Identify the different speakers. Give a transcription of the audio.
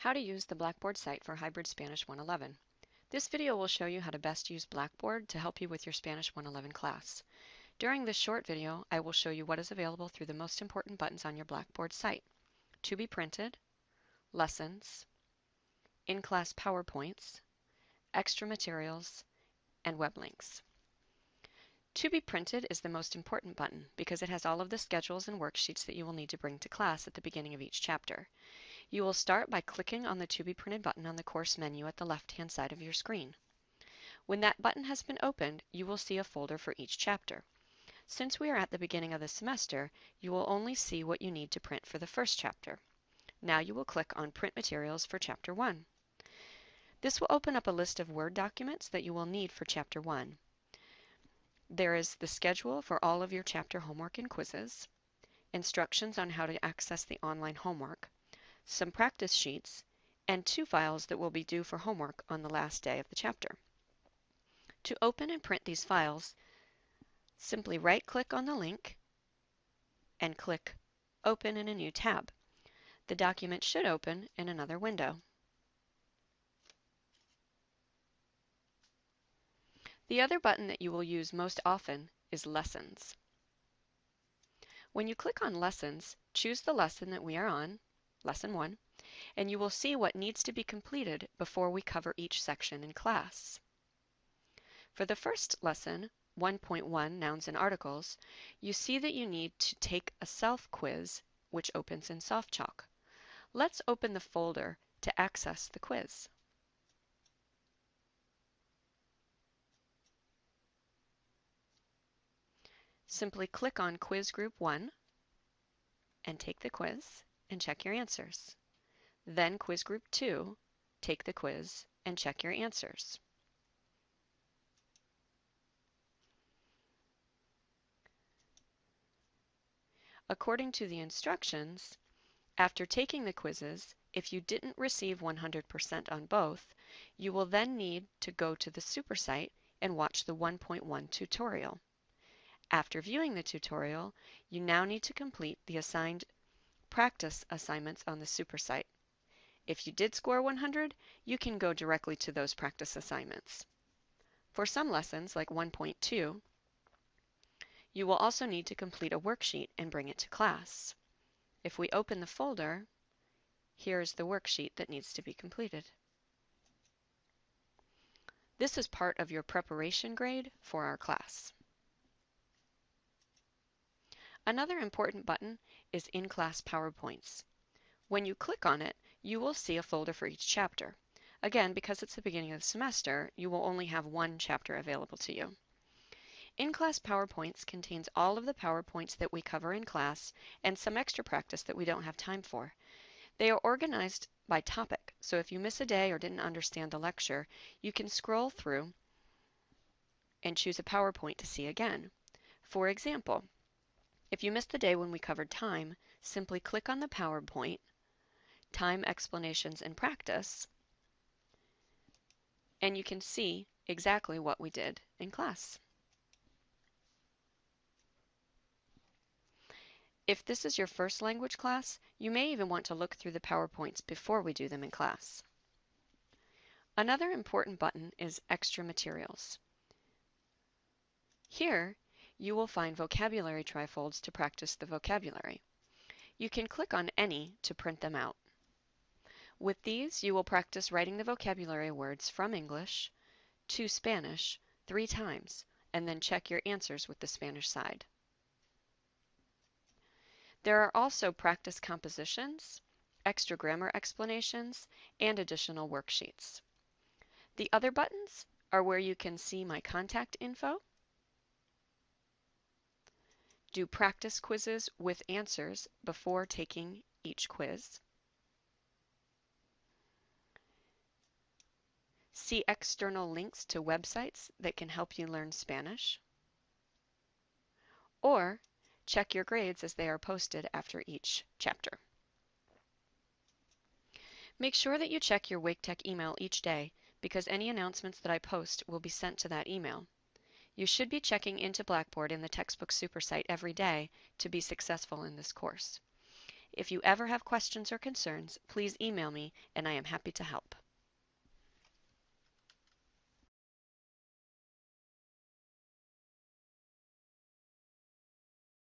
Speaker 1: How to use the Blackboard site for Hybrid Spanish 111. This video will show you how to best use Blackboard to help you with your Spanish 111 class. During this short video, I will show you what is available through the most important buttons on your Blackboard site: To Be Printed, Lessons, In-Class PowerPoints, Extra Materials, and Web Links. To Be Printed is the most important button because it has all of the schedules and worksheets that you will need to bring to class at the beginning of each chapter. You will start by clicking on the To Be Printed button on the course menu at the left-hand side of your screen. When that button has been opened, you will see a folder for each chapter. Since we are at the beginning of the semester, you will only see what you need to print for the first chapter. Now you will click on Print Materials for Chapter 1. This will open up a list of Word documents that you will need for Chapter 1. There is the schedule for all of your chapter homework and quizzes, instructions on how to access the online homework, some practice sheets, and 2 files that will be due for homework on the last day of the chapter. To open and print these files, simply right-click on the link and click Open in a new tab. The document should open in another window. The other button that you will use most often is Lessons. When you click on Lessons, choose the lesson that we are on, Lesson 1, and you will see what needs to be completed before we cover each section in class. For the first lesson, 1.1 Nouns and Articles, you see that you need to take a self-quiz, which opens in SoftChalk. Let's open the folder to access the quiz. Simply click on Quiz Group 1 and take the quiz and check your answers. Then Quiz Group 2, take the quiz and check your answers. According to the instructions, after taking the quizzes, if you didn't receive 100% on both, you will then need to go to the supersite and watch the 1.1 tutorial. After viewing the tutorial, you now need to complete the assigned practice assignments on the supersite. If you did score 100, you can go directly to those practice assignments. For some lessons, like 1.2, you will also need to complete a worksheet and bring it to class. If we open the folder, here's the worksheet that needs to be completed. This is part of your preparation grade for our class. Another important button is In-Class PowerPoints. When you click on it, you will see a folder for each chapter. Again, because it's the beginning of the semester, you will only have one chapter available to you. In-Class PowerPoints contains all of the PowerPoints that we cover in class and some extra practice that we don't have time for. They are organized by topic, so if you miss a day or didn't understand the lecture, you can scroll through and choose a PowerPoint to see again. For example, if you missed the day when we covered time, simply click on the PowerPoint, Time Explanations and Practice, and you can see exactly what we did in class. If this is your first language class, you may even want to look through the PowerPoints before we do them in class. Another important button is Extra Materials. Here, you will find vocabulary trifolds to practice the vocabulary. You can click on any to print them out. With these, you will practice writing the vocabulary words from English to Spanish 3 times, and then check your answers with the Spanish side. There are also practice compositions, extra grammar explanations, and additional worksheets. The other buttons are where you can see my contact info, do practice quizzes with answers before taking each quiz, see external links to websites that can help you learn Spanish, or check your grades as they are posted after each chapter. Make sure that you check your WakeTech email each day because any announcements that I post will be sent to that email. You should be checking into Blackboard in the textbook supersite every day to be successful in this course. If you ever have questions or concerns, please email me and I am happy to help.